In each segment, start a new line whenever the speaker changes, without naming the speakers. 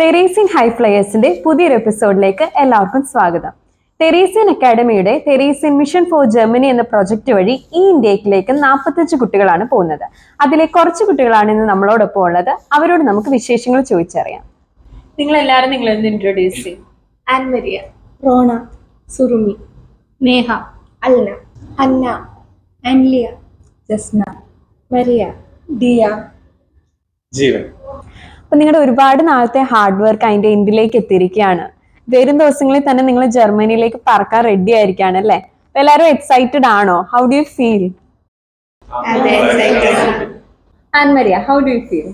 Teresian high ഫ്ലയേഴ്സിന്റെ പുതിയൊരു എപ്പിസോഡിലേക്ക് എല്ലാവർക്കും സ്വാഗതം. തെരേസ്യൻ അക്കാഡമിയുടെ തെരേസ്യൻ മിഷൻ ഫോർ ജർമ്മനി എന്ന പ്രൊജക്ട് വഴി ഈ ഇന്ത്യയിലേക്ക് 45 കുട്ടികളാണ് പോകുന്നത്. അതിലെ കുറച്ച് കുട്ടികളാണ് ഇന്ന് നമ്മളോടൊപ്പം ഉള്ളത്. അവരോട് നമുക്ക് വിശേഷങ്ങൾ ചോദിച്ചറിയാം. നിങ്ങളെല്ലാവരും നിങ്ങളൊന്ന് ഇൻട്രൊഡ്യൂസ് ചെയ്യും.
ആൻമരിയ, റോണ, സുറുമി, നേഹ, അൽന, അന്ന, അൻലിയ, ജസ്ന, മരിയ, ദിയ,
ജീവൻ.
അപ്പൊ നിങ്ങളുടെ ഒരുപാട് നാളത്തെ ഹാർഡ് വർക്ക് അതിന്റെ എൻഡിലേക്ക് എത്തിയിരിക്കുകയാണ്. വരും ദിവസങ്ങളിൽ തന്നെ നിങ്ങൾ ജർമ്മനിയിലേക്ക് പറക്കാൻ റെഡി ആയിരിക്കാണ് അല്ലേ? അപ്പൊ എല്ലാവരും എക്സൈറ്റഡ് ആണോ? How do you feel? Ann Maria, how do you feel?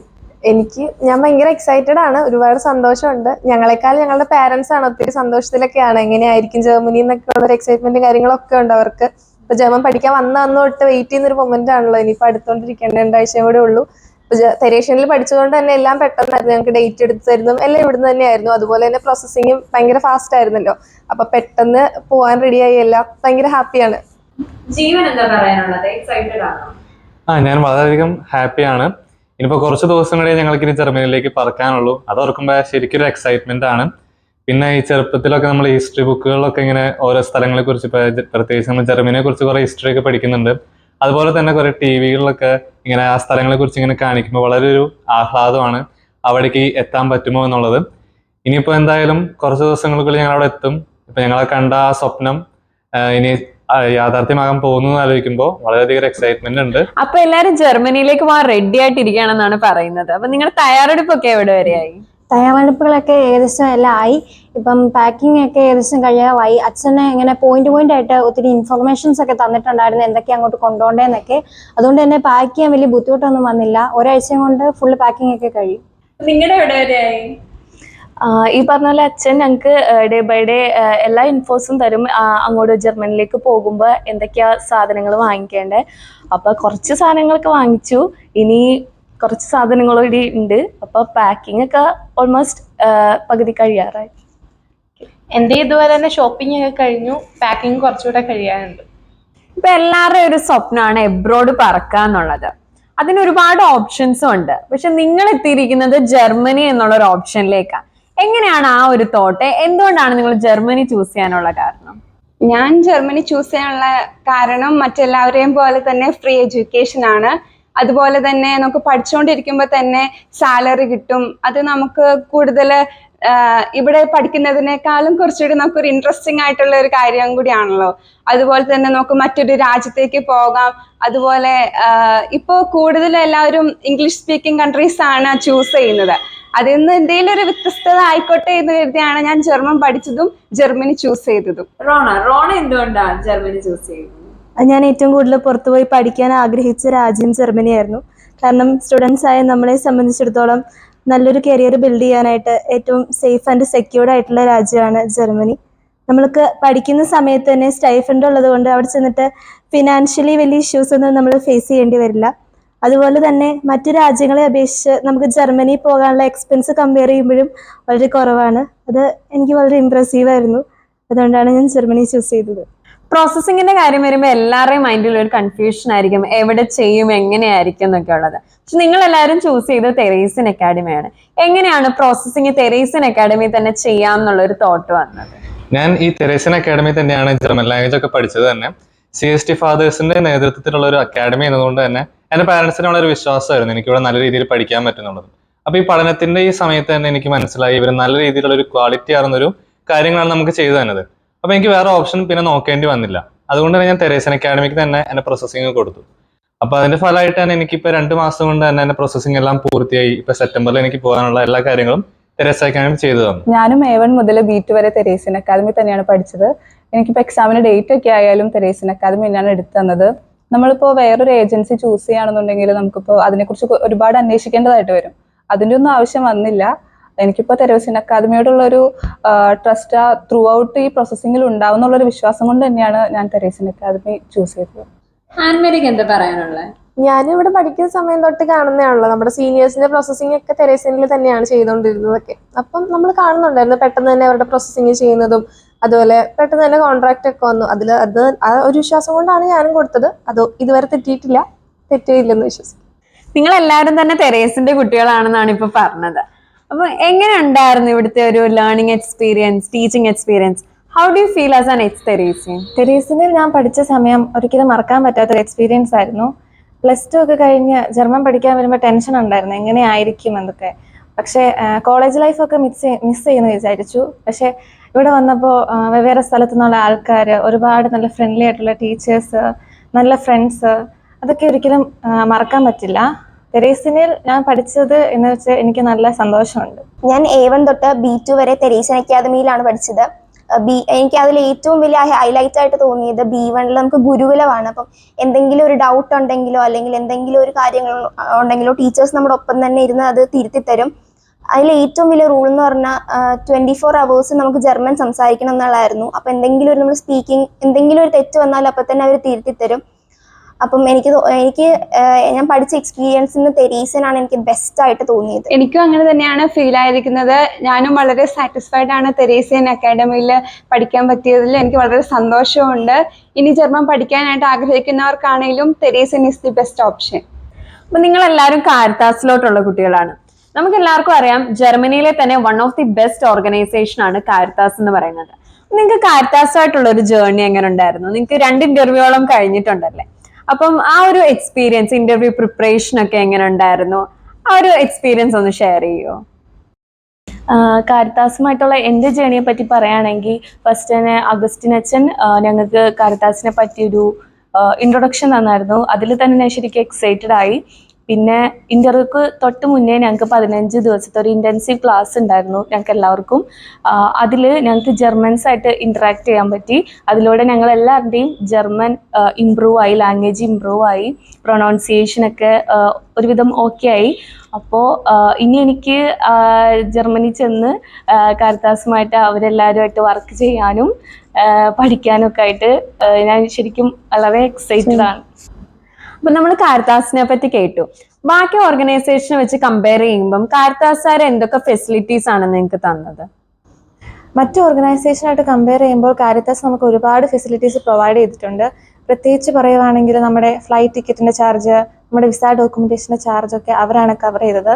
ഞാൻ ഭയങ്കര എക്സൈറ്റഡ് ആണ്. ഒരുപാട് സന്തോഷമുണ്ട്. ഞങ്ങളെക്കാൾ ഞങ്ങളുടെ പാരന്റ്സ് ആണ് ഒത്തിരി സന്തോഷത്തിലൊക്കെയാണ്. എങ്ങനെയായിരിക്കും ജർമ്മനി എന്നൊക്കെ ഉള്ള ഒരു എക്സൈറ്റ്മെന്റ് കാര്യങ്ങളൊക്കെ ഉണ്ട് അവർക്ക്. ഇപ്പൊ ജർമ്മൻ പഠിക്കാൻ വന്ന അന്ന് തൊട്ട് വെയിറ്റ് ചെയ്യുന്ന ഒരു മൊമെന്റ് ആണല്ലോ. ഇനിയിപ്പോ അടുത്തോണ്ടിരിക്കേണ്ട 2 ആഴ്ചയും കൂടെ ഉള്ളൂ. തെരേഷ്യനിൽ പഠിച്ചുകൊണ്ട് തന്നെ എല്ലാം പെട്ടെന്നായിരുന്നു. ഞങ്ങൾക്ക് ഡേറ്റ് എടുത്ത് തരുന്നതും എല്ലാം ഇവിടുന്ന് തന്നെയായിരുന്നു. അതുപോലെ തന്നെ പ്രോസസ്സിങ്ങും ഭയങ്കര ഫാസ്റ്റ് ആയിരുന്നല്ലോ. അപ്പൊ പെട്ടെന്ന് പോവാൻ റെഡിയായി. എല്ലാം ഭയങ്കര ഹാപ്പിയാണ്.
ജീവൻ എന്താ പറയാനുള്ളത്? എക്സൈറ്റഡ് ആണോ?
ഞാൻ വളരെയധികം ഹാപ്പിയാണ്. ഇനിയിപ്പോ കുറച്ച് ദിവസങ്ങളെ ഞങ്ങൾക്ക് ഇനി ജർമ്മനിയിലേക്ക് പറക്കാനുള്ളൂ. അത് ഓർക്കുമ്പോൾ ശരിക്കും ഒരു എക്സൈറ്റ്മെന്റ് ആണ്. പിന്നെ ഈ ചെറുപ്പത്തിലൊക്കെ നമ്മൾ ഹിസ്റ്ററി ബുക്കുകളിലൊക്കെ ഇങ്ങനെ ഓരോ സ്ഥലങ്ങളെ കുറിച്ച്, പ്രത്യേകിച്ച് നമ്മൾ ജർമ്മനിയെ കുറിച്ച് കുറെ ഹിസ്റ്ററി ഒക്കെ പഠിക്കുന്നുണ്ട്. അതുപോലെ തന്നെ കുറെ ടിവികളിലൊക്കെ ഇങ്ങനെ ആ സ്ഥലങ്ങളെ കുറിച്ച് ഇങ്ങനെ കാണിക്കുമ്പോൾ വളരെ ഒരു ആഹ്ലാദമാണ് അവിടേക്ക് എത്താൻ പറ്റുമോ എന്നുള്ളത്. ഇനിയിപ്പോ എന്തായാലും കുറച്ച് ദിവസങ്ങൾക്കുള്ളിൽ ഞങ്ങൾ അവിടെ എത്തും. ഇപ്പൊ ഞങ്ങളെ കണ്ട ആ സ്വപ്നം ഇനി യാഥാർത്ഥ്യമാകാൻ പോകുന്നു ആലോചിക്കുമ്പോൾ വളരെയധികം എക്സൈറ്റ്മെന്റ് ഉണ്ട്.
അപ്പൊ എല്ലാരും ജർമ്മനിയിലേക്ക് പോകാൻ റെഡി ആയിട്ടിരിക്കുകയാണെന്നാണ് പറയുന്നത്. അപ്പൊ നിങ്ങളുടെ തയ്യാറെടുപ്പൊക്കെ എവിടെ വരെയായി?
തയ്യാറെടുപ്പുകളൊക്കെ ഏകദേശം എല്ലാം ആയി. ഇപ്പം പാക്കിംഗ് ഒക്കെ ഏകദേശം കഴിയാറായി. അച്ഛനെ ഇങ്ങനെ പോയിന്റ് ആയിട്ട് ഒത്തിരി ഇൻഫർമേഷൻസ് ഒക്കെ തന്നിട്ടുണ്ടായിരുന്നു, എന്തൊക്കെ അങ്ങോട്ട് കൊണ്ടുപോകേണ്ടതെന്നൊക്കെ. അതുകൊണ്ട് തന്നെ പാക്ക് ചെയ്യാൻ വലിയ ബുദ്ധിമുട്ടൊന്നും വന്നില്ല. ഒരാഴ്ച കൊണ്ട് ഫുൾ പാക്കിംഗ് ഒക്കെ കഴിയും.
നിങ്ങളുടെ എവിടെ വരെയായി?
ഈ പറഞ്ഞ പോലെ അച്ഛൻ ഞങ്ങൾക്ക് ഡേ ബൈ ഡേ എല്ലാ ഇൻഫോസും തരും. അങ്ങോട്ട് ജർമ്മനിലേക്ക് പോകുമ്പോൾ എന്തൊക്കെയാ സാധനങ്ങൾ വാങ്ങിക്കേണ്ടത്. അപ്പൊ കുറച്ച് സാധനങ്ങളൊക്കെ വാങ്ങിച്ചു. ഇനി കുറച്ച് സാധനങ്ങളൂടി ഉണ്ട്. അപ്പൊ പാക്കിംഗ് ഒക്കെ ഓൾമോസ്റ്റ് പകുതി കഴിയാറായി.
എൻ്റെ ഇതുപോലെ തന്നെ ഷോപ്പിംഗ് ഒക്കെ കഴിഞ്ഞു. പാക്കിംഗ് കുറച്ചുകൂടെ കഴിയാനുണ്ട്.
ഇപ്പൊ എല്ലാവരുടെയും ഒരു സ്വപ്നമാണ് എബ്രോഡ് പറക്കാന്നുള്ളത്. അതിന് ഒരുപാട് ഓപ്ഷൻസും ഉണ്ട്. പക്ഷെ നിങ്ങൾ എത്തിയിരിക്കുന്നത് ജർമ്മനി എന്നുള്ള ഒരു ഓപ്ഷനിലേക്കാണ്. എങ്ങനെയാണ് ആ ഒരു തോട്ട്? എന്തുകൊണ്ടാണ് നിങ്ങൾ ജർമ്മനി ചൂസ് ചെയ്യാനുള്ള കാരണം?
ഞാൻ ജർമ്മനി ചൂസ് ചെയ്യാനുള്ള കാരണം മറ്റെല്ലാവരെയും പോലെ തന്നെ ഫ്രീ എഡ്യൂക്കേഷൻ ആണ്. അതുപോലെ തന്നെ നമുക്ക് പഠിച്ചുകൊണ്ടിരിക്കുമ്പോൾ തന്നെ സാലറി കിട്ടും. അത് നമുക്ക് കൂടുതൽ ഇവിടെ പഠിക്കുന്നതിനേക്കാളും കുറച്ചുകൂടി നമുക്കൊരു ഇൻട്രസ്റ്റിംഗ് ആയിട്ടുള്ള ഒരു കാര്യം കൂടിയാണല്ലോ. അതുപോലെ തന്നെ നമുക്ക് മറ്റൊരു രാജ്യത്തേക്ക് പോകാം. അതുപോലെ ഇപ്പോൾ കൂടുതൽ എല്ലാവരും ഇംഗ്ലീഷ് സ്പീക്കിംഗ് കൺട്രീസ് ആണ് ചൂസ് ചെയ്യുന്നത്. അതിൽ നിന്ന് എന്തെങ്കിലും ഒരു വ്യത്യസ്തത ആയിക്കോട്ടെ എന്ന് കരുതിയാണ് ഞാൻ ജർമ്മൻ പഠിച്ചതും ജർമ്മനി ചൂസ് ചെയ്തതും.
റോണ എന്തുകൊണ്ടാണ് ജർമ്മനി ചൂസ് ചെയ്തത്?
ഞാൻ ഏറ്റവും കൂടുതൽ പുറത്തുപോയി പഠിക്കാൻ ആഗ്രഹിച്ച രാജ്യം ജർമ്മനിയായിരുന്നു. കാരണം സ്റ്റുഡൻസ് ആയ നമ്മളെ സംബന്ധിച്ചിടത്തോളം നല്ലൊരു കരിയർ ബിൽഡ് ചെയ്യാനായിട്ട് ഏറ്റവും സേഫ് ആൻഡ് സെക്യൂർഡ് ആയിട്ടുള്ള രാജ്യമാണ് ജർമ്മനി. നമ്മൾക്ക് പഠിക്കുന്ന സമയത്ത് തന്നെ സ്റ്റൈഫൻഡ് ഉള്ളത് കൊണ്ട് അവിടെ ചെന്നിട്ട് ഫിനാൻഷ്യലി വലിയ ഇഷ്യൂസ് ഒന്നും നമ്മൾ ഫേസ് ചെയ്യേണ്ടി വരില്ല. അതുപോലെ തന്നെ മറ്റു രാജ്യങ്ങളെ അപേക്ഷിച്ച് നമുക്ക് ജർമ്മനി പോകാനുള്ള എക്സ്പെൻസ് കമ്പയർ ചെയ്യുമ്പോഴും വളരെ കുറവാണ്. അത് എനിക്ക് വളരെ ഇംപ്രസീവ് ആയിരുന്നു. അതുകൊണ്ടാണ് ഞാൻ ജർമ്മനി ചൂസ് ചെയ്തത്.
പ്രോസസ്സിങ്ങിന്റെ കാര്യം വരുമ്പോൾ എല്ലാവരുടെയും മൈൻഡിൽ ഒരു കൺഫ്യൂഷൻ ആയിരിക്കും, എവിടെ ചെയ്യും, എങ്ങനെയായിരിക്കും എന്നൊക്കെ ഉള്ളത്. പക്ഷെ നിങ്ങൾ എല്ലാവരും ചൂസ് ചെയ്തത് തെരേസ്യൻ അക്കാഡമിയാണ്. എങ്ങനെയാണ് പ്രോസസ്സിങ് തെരേസ്യൻ അക്കാഡമി തന്നെ ചെയ്യാം എന്നുള്ള ഒരു തോട്ട് വന്നത്?
ഞാൻ ഈ തെരേസ്യൻ അക്കാഡമി തന്നെയാണ് ജർമ്മൻ ലാംഗ്വേജ് ഒക്കെ പഠിച്ചത് തന്നെ. CST ഫാദേഴ്സിന്റെ നേതൃത്വത്തിലുള്ള ഒരു അക്കാഡമി എന്നതുകൊണ്ട് തന്നെ എന്റെ പാരന്റ്സിനുള്ള ഒരു വിശ്വാസമായിരുന്നു എനിക്കിവിടെ നല്ല രീതിയിൽ പഠിക്കാൻ പറ്റുന്നുള്ളത്. അപ്പൊ ഈ പഠനത്തിന്റെ ഈ സമയത്ത് തന്നെ എനിക്ക് മനസ്സിലായി ഇവർ നല്ല രീതിയിലുള്ള ഒരു ക്വാളിറ്റി ആർന്നൊരു കാര്യങ്ങളാണ് നമുക്ക് ചെയ്തു തന്നത്. അപ്പൊ എനിക്ക് വേറെ ഓപ്ഷൻ പിന്നെ നോക്കേണ്ടി വന്നില്ല. അതുകൊണ്ട് തന്നെ ഞാൻ തെരേസ്യൻ അക്കാഡമിക്ക് തന്നെ എന്റെ പ്രോസസ്സിംഗ് കൊടുത്തു. അപ്പൊ അതിന്റെ ഫലമായിട്ട് തന്നെ എനിക്കിപ്പോ 2 മാസം കൊണ്ട് തന്നെ എന്റെ പ്രോസസ്സിംഗ് എല്ലാം പൂർത്തിയായി. ഇപ്പൊ സെപ്റ്റംബറിൽ എനിക്ക് പോകാനുള്ള എല്ലാ കാര്യങ്ങളും തെരേസ്യൻ അക്കാഡമി ചെയ്തു തന്നു.
ഞാനും A1 മുതൽ B2 വരെ തെരേസ്യൻ അക്കാദമി തന്നെയാണ് പഠിച്ചത്. എനിക്കിപ്പോ എക്സാമിന് ഡേറ്റ് ഒക്കെ ആയാലും തെരേസ്യൻ അക്കാദമി തന്നെയാണ് എടുത്തു തന്നത്. നമ്മളിപ്പോ വേറൊരു ഏജൻസി ചൂസ് ചെയ്യുകയാണെന്നുണ്ടെങ്കിൽ നമുക്കിപ്പോ അതിനെക്കുറിച്ച് ഒരുപാട് അന്വേഷിക്കേണ്ടതായിട്ട് വരും. അതിൻ്റെ ഒന്നും ആവശ്യം വന്നില്ല. എനിക്കിപ്പോൾ തെരേസ്യൻ അക്കാദമിയോടുള്ള ഒരു ട്രസ്റ്റ് ത്രൂ ഔട്ട് ഈ പ്രോസസ്സിങ്ങിൽ ഉണ്ടാവുന്നുള്ളൊരു വിശ്വാസം കൊണ്ട് തന്നെയാണ് ഞാൻ തെരേസ്യൻ അക്കാദമി ചൂസ് ചെയ്തത്.
ആൻമരിക്ക് എന്താ പറയാനുള്ളത്?
ഞാനും ഇവിടെ പഠിക്കുന്ന സമയം തൊട്ട് കാണുന്നതാണല്ലോ. നമ്മുടെ സീനിയേഴ്സിന്റെ പ്രോസസ്സിംഗ് ഒക്കെ തെരേസ്യനിൽ തന്നെയാണ് ചെയ്തുകൊണ്ടിരുന്നതൊക്കെ. അപ്പം നമ്മൾ കാണുന്നുണ്ടായിരുന്നു പെട്ടെന്ന് തന്നെ അവരുടെ പ്രോസസ്സിംഗ് ചെയ്യുന്നതും. അതുപോലെ പെട്ടെന്ന് തന്നെ കോൺട്രാക്ട് ഒക്കെ വന്നു. ആ ഒരു വിശ്വാസം കൊണ്ടാണ് ഞാനും കൊടുത്തത്. അത് ഇതുവരെ തെറ്റിയില്ലെന്ന് വിശ്വസിക്കും.
നിങ്ങൾ എല്ലാവരും തന്നെ തെരേസിന്റെ കുട്ടികളാണെന്നാണ് ഇപ്പൊ പറഞ്ഞത്. അപ്പൊ എങ്ങനെ ഉണ്ടായിരുന്നു ഇവിടുത്തെ ഒരു learning experience, teaching experience? How do you feel as an ex Teresian?
തെരേസിനിൽ ഞാൻ പഠിച്ച സമയം ഒരിക്കലും മറക്കാൻ പറ്റാത്തൊരു എക്സ്പീരിയൻസ് ആയിരുന്നു. +2 ഒക്കെ കഴിഞ്ഞ് ജർമ്മൻ പഠിക്കാൻ വരുമ്പോൾ ടെൻഷൻ ഉണ്ടായിരുന്നു എങ്ങനെയായിരിക്കും എന്നൊക്കെ. പക്ഷേ കോളേജ് ലൈഫൊക്കെ മിസ് ചെയ്യുന്നു വിചാരിച്ചു. പക്ഷേ ഇവിടെ വന്നപ്പോൾ വെവ്വേറെ സ്ഥലത്തു നിന്നുള്ള ആൾക്കാർ, ഒരുപാട് നല്ല ഫ്രണ്ട്ലി ആയിട്ടുള്ള ടീച്ചേഴ്സ്, നല്ല ഫ്രണ്ട്സ്, അതൊക്കെ ഒരിക്കലും മറക്കാൻ പറ്റില്ല. തെരേസിനിൽ ഞാൻ പഠിച്ചത് എന്ന് വെച്ചാൽ എനിക്ക് നല്ല സന്തോഷമുണ്ട്.
ഞാൻ A1 തൊട്ട് B2 വരെ തെരേസൻ അക്കാദമിയിലാണ് പഠിച്ചത്. എനിക്ക് അതിൽ ഏറ്റവും വലിയ ഹൈലൈറ്റ് ആയിട്ട് തോന്നിയത് B1 നമുക്ക് ഗുരുകുലമാണ്. അപ്പം എന്തെങ്കിലും ഒരു ഡൗട്ട് ഉണ്ടെങ്കിലോ അല്ലെങ്കിൽ എന്തെങ്കിലും ഒരു കാര്യങ്ങൾ ഉണ്ടെങ്കിലോ ടീച്ചേഴ്സ് നമ്മുടെ ഒപ്പം തന്നെ ഇരുന്ന് അത് തിരുത്തി തരും. അതിൽ ഏറ്റവും വലിയ റൂൾ എന്ന് പറഞ്ഞാൽ 24 hours നമുക്ക് ജർമ്മൻ സംസാരിക്കണം എന്നുള്ളതായിരുന്നു. അപ്പം എന്തെങ്കിലും ഒരു നമ്മൾ സ്പീക്കിംഗ് എന്തെങ്കിലും ഒരു തെറ്റ് വന്നാൽ അപ്പം തന്നെ അവർ തിരുത്തി തരും. അപ്പം എനിക്ക് ഞാൻ പഠിച്ച എക്സ്പീരിയൻസിന് തെരേസനാണ് എനിക്ക് ബെസ്റ്റ് ആയിട്ട് തോന്നിയത്.
എനിക്കും അങ്ങനെ തന്നെയാണ് ഫീൽ ആയിരിക്കുന്നത്. ഞാനും വളരെ സാറ്റിസ്ഫൈഡ് ആണ് തെരേസ്യൻ അക്കാഡമിയിൽ പഠിക്കാൻ പറ്റിയതിൽ. എനിക്ക് വളരെ സന്തോഷമുണ്ട്. ഇനി ജർമ്മൻ പഠിക്കാനായിട്ട് ആഗ്രഹിക്കുന്നവർക്കാണെങ്കിലും Teresian is the best option.
അപ്പൊ നിങ്ങൾ എല്ലാവരും കാരിത്താസിലോട്ടുള്ള കുട്ടികളാണ്. നമുക്ക് എല്ലാവർക്കും അറിയാം ജർമ്മനിയിലെ തന്നെ one of the best organisation ആണ് കാരിത്താസ് എന്ന് പറയുന്നത്. നിങ്ങൾക്ക് കാരിത്താസുമായിട്ടുള്ള ഒരു ജേർണി എങ്ങനെ ഉണ്ടായിരുന്നു? നിങ്ങൾക്ക് 2 ഇന്റർവ്യൂയോളം കഴിഞ്ഞിട്ടുണ്ടല്ലേ? അപ്പം ആ ഒരു എക്സ്പീരിയൻസ്, ഇന്റർവ്യൂ പ്രിപ്പറേഷൻ ഒക്കെ എങ്ങനെ ഉണ്ടായിരുന്നു? ആ ഒരു എക്സ്പീരിയൻസ് ഒന്ന് ഷെയർ ചെയ്യുമോ?
കാരിത്താസുമായിട്ടുള്ള എൻ്റെ ജേണിയെ പറ്റി പറയുകയാണെങ്കിൽ ഫസ്റ്റ് തന്നെ അഗസ്റ്റിൻ അച്ഛൻ ഞങ്ങൾക്ക് കാരിത്താസിനെ പറ്റിയൊരു ഇൻട്രൊഡക്ഷൻ തന്നായിരുന്നു. അതിൽ തന്നെ ഞാൻ ശരിക്കും എക്സൈറ്റഡ് ആയി. പിന്നെ ഇൻ്റർവ്യൂക്ക് തൊട്ട് മുന്നേ ഞങ്ങൾക്ക് 15 ദിവസത്തെ ഒരു ഇൻറ്റൻസീവ് ക്ലാസ് ഉണ്ടായിരുന്നു ഞങ്ങൾക്ക് എല്ലാവർക്കും. അതിൽ ഞങ്ങൾക്ക് ജർമ്മൻസായിട്ട് ഇൻറ്ററാക്ട് ചെയ്യാൻ പറ്റി. അതിലൂടെ ഞങ്ങൾ എല്ലാവരുടെയും ജർമ്മൻ ഇമ്പ്രൂവ് ആയി, ലാംഗ്വേജ് ഇമ്പ്രൂവ് ആയി, പ്രൊനൗൺസിയേഷനൊക്കെ ഒരുവിധം ഓക്കെ ആയി. അപ്പോൾ ഇനി എനിക്ക് ജർമ്മനി ചെന്ന് കാരിത്താസുമായിട്ട് അവരെല്ലാവരുമായിട്ട് വർക്ക് ചെയ്യാനും പഠിക്കാനും ഒക്കെ ആയിട്ട് ഞാൻ ശരിക്കും വളരെ എക്സൈറ്റഡ് ആണ്.
അപ്പൊ നമ്മൾ കാരിത്താസിനെ പറ്റി കേട്ടു. ബാക്കി ഓർഗനൈസേഷനെ വെച്ച് കമ്പയർ ചെയ്യുമ്പം കാരിത്താസുകാർ എന്തൊക്കെ ഫെസിലിറ്റീസ് ആണ് നിങ്ങൾക്ക് തന്നത്?
മറ്റു ഓർഗനൈസേഷനായിട്ട് കമ്പയർ ചെയ്യുമ്പോൾ കാരിത്താസ് നമുക്ക് ഒരുപാട് ഫെസിലിറ്റീസ് പ്രൊവൈഡ് ചെയ്തിട്ടുണ്ട്. പ്രത്യേകിച്ച് പറയുവാണെങ്കിൽ നമ്മുടെ ഫ്ലൈറ്റ് ടിക്കറ്റിൻ്റെ ചാർജ്, നമ്മുടെ വിസ ഡോക്യുമെൻറ്റേഷൻ്റെ ചാർജൊക്കെ അവരാണ് കവർ ചെയ്തത്.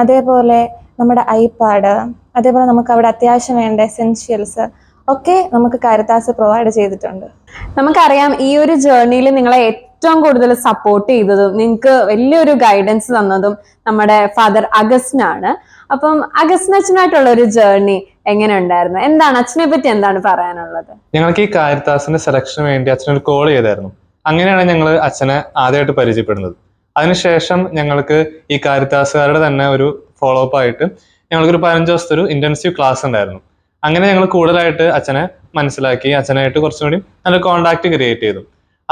അതേപോലെ നമ്മുടെ ഐപാഡ്, അതേപോലെ നമുക്ക് അവിടെ അത്യാവശ്യം വേണ്ട എസെൻഷ്യൽസ് ഒക്കെ നമുക്ക് കാരിത്താസ് പ്രൊവൈഡ് ചെയ്തിട്ടുണ്ട്.
നമുക്കറിയാം ഈ ഒരു ജേർണിയിൽ നിങ്ങളെ ഏറ്റവും കൂടുതൽ സപ്പോർട്ട് ചെയ്തതും നിങ്ങൾക്ക് വലിയൊരു ഗൈഡൻസ് തന്നതും നമ്മുടെ ഫാദർ അഗസ്റ്റിനാണ്. അപ്പം അഗസ്റ്റിൻ അച്ഛനായിട്ടുള്ള ഒരു ജേർണി എങ്ങനെ ഉണ്ടായിരുന്നു? എന്താണ് അച്ഛനെ പറ്റി എന്താണ് പറയാനുള്ളത്?
ഞങ്ങൾക്ക് ഈ കാരിത്താസിന്റെ സെലക്ഷന് വേണ്ടി അച്ഛനൊരു കോൾ ചെയ്തായിരുന്നു. അങ്ങനെയാണ് ഞങ്ങൾ അച്ഛനെ ആദ്യമായിട്ട് പരിചയപ്പെടുന്നത്. അതിനുശേഷം ഞങ്ങൾക്ക് ഈ കാരിത്താസുകാരുടെ തന്നെ ഒരു ഫോളോ അപ്പ് ആയിട്ട് ഞങ്ങൾക്കൊരു 15 ദിവസത്തെ ഒരു ഇന്റൻസീവ് ക്ലാസ് ഉണ്ടായിരുന്നു. അങ്ങനെ ഞങ്ങൾ കൂടുതലായിട്ട് അച്ഛനെ മനസ്സിലാക്കി, അച്ഛനായിട്ട് കുറച്ചും കൂടി നല്ല കോണ്ടാക്ട് ക്രിയേറ്റ് ചെയ്തു.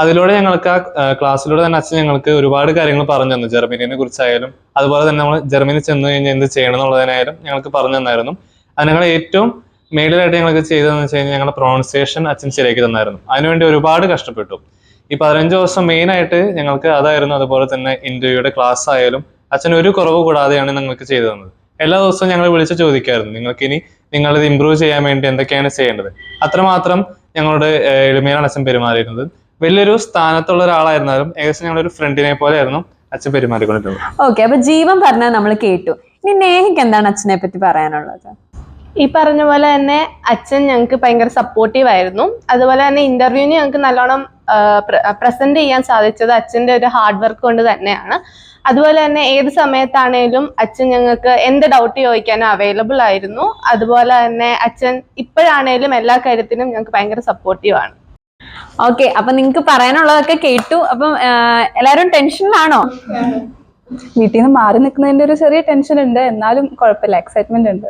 അതിലൂടെ ഞങ്ങൾക്ക് ആ ക്ലാസ്സിലൂടെ തന്നെ അച്ഛൻ ഞങ്ങൾക്ക് ഒരുപാട് കാര്യങ്ങൾ പറഞ്ഞു തന്നു. ജർമ്മനിയെ കുറിച്ചായാലും അതുപോലെ തന്നെ നമ്മൾ ജർമ്മനി ചെന്ന് കഴിഞ്ഞാൽ എന്ത് ചെയ്യണം എന്നുള്ളതിനായാലും ഞങ്ങൾക്ക് പറഞ്ഞു തന്നായിരുന്നു. അത് ഞങ്ങൾ ഏറ്റവും മേളിലായിട്ട് ഞങ്ങൾക്ക് ചെയ്തതെന്ന് വെച്ച് കഴിഞ്ഞാൽ ഞങ്ങളുടെ പ്രൊണൗൺസിയേഷൻ അച്ഛൻ ശരിയാക്കി തന്നായിരുന്നു. അതിനുവേണ്ടി ഒരുപാട് കഷ്ടപ്പെട്ടു. ഈ 15 ദിവസം മെയിനായിട്ട് ഞങ്ങൾക്ക് അതായിരുന്നു. അതുപോലെ തന്നെ ഇന്റർവ്യൂയുടെ ക്ലാസ് ആയാലും അച്ഛൻ ഒരു കുറവ് കൂടാതെയാണ് ഞങ്ങൾക്ക് ചെയ്തു തന്നത്. എല്ലാ ദിവസവും ഞങ്ങൾ വിളിച്ച് ചോദിക്കായിരുന്നു, നിങ്ങൾക്കിനി നിങ്ങളിത് ഇമ്പ്രൂവ് ചെയ്യാൻ വേണ്ടി എന്തൊക്കെയാണ് ചെയ്യേണ്ടത്. അത്രമാത്രം ഞങ്ങളുടെ എളിമയാണ് അച്ഛൻ പെരുമാറിയിരുന്നത്. വലിയൊരു സ്ഥാനത്തുള്ള ഒരാളായിരുന്നാലും ഏകദേശം ഞങ്ങളൊരു ഫ്രണ്ടിനെ പോലെ ആയിരുന്നു അച്ഛൻ പെരുമാറിക്കൊണ്ടിരുന്നത്.
ഓക്കെ, അപ്പൊ ജീവൻ പറഞ്ഞാൽ നമ്മൾ കേട്ടു. ഇനി നേഹിക്ക് എന്താണ് അച്ഛനെ പറ്റി പറയാനുള്ളത്?
ഈ പറഞ്ഞ പോലെ തന്നെ അച്ഛൻ ഞങ്ങൾക്ക് ഭയങ്കര സപ്പോർട്ടീവ് ആയിരുന്നു. അതുപോലെ തന്നെ ഇന്റർവ്യൂവിന് ഞങ്ങൾക്ക് നല്ലോണം പ്രസന്റ് ചെയ്യാൻ സാധിച്ചത് അച്ഛൻ്റെ ഒരു ഹാർഡ് വർക്ക് കൊണ്ട് തന്നെയാണ്. അതുപോലെ തന്നെ ഏത് സമയത്താണേലും അച്ഛൻ ഞങ്ങൾക്ക് എന്ത് ഡൗട്ട് ചോദിക്കാനും അവൈലബിൾ ആയിരുന്നു. അതുപോലെ തന്നെ അച്ഛൻ ഇപ്പോഴാണേലും എല്ലാ കാര്യത്തിനും ഞങ്ങൾക്ക് ഭയങ്കര സപ്പോർട്ടീവ് ആണ്.
ഓക്കെ, അപ്പൊ നിങ്ങക്ക് പറയാനുള്ളതൊക്കെ കേട്ടു. അപ്പം എല്ലാരും ടെൻഷനിലാണോ?
വീട്ടിൽ നിന്ന് മാറി നിൽക്കുന്നതിന്റെ ഒരു ചെറിയ ടെൻഷൻ ഉണ്ട്, എന്നാലും കുഴപ്പമില്ല, എക്സൈറ്റ്മെന്റ് ഉണ്ട്.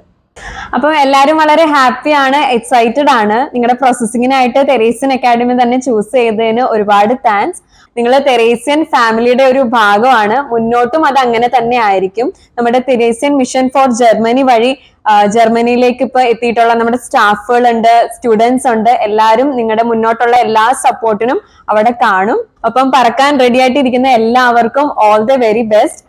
അപ്പം എല്ലാരും വളരെ ഹാപ്പിയാണ്, എക്സൈറ്റഡ് ആണ്. നിങ്ങളുടെ പ്രോസസ്സിങ്ങിനായിട്ട് തെരേസ്യൻ അക്കാഡമി തന്നെ ചൂസ് ചെയ്തതിന് ഒരുപാട് താങ്ക്സ്. നിങ്ങൾ തെരേസ്യൻ ഫാമിലിയുടെ ഒരു ഭാഗമാണ്. മുന്നോട്ടും അത് അങ്ങനെ തന്നെ ആയിരിക്കും. നമ്മുടെ തെരേസ്യൻ മിഷൻ ഫോർ ജർമ്മനി വഴി ജർമ്മനിയിലേക്ക് ഇപ്പൊ എത്തിയിട്ടുള്ള നമ്മുടെ സ്റ്റാഫുകളുണ്ട്, സ്റ്റുഡൻസ് ഉണ്ട്. എല്ലാവരും നിങ്ങളുടെ മുന്നോട്ടുള്ള എല്ലാ സപ്പോർട്ടിനും അവിടെ കാണും. അപ്പം പറക്കാൻ റെഡി ആയിട്ടിരിക്കുന്ന എല്ലാവർക്കും ഓൾ ദ വെരി ബെസ്റ്റ്.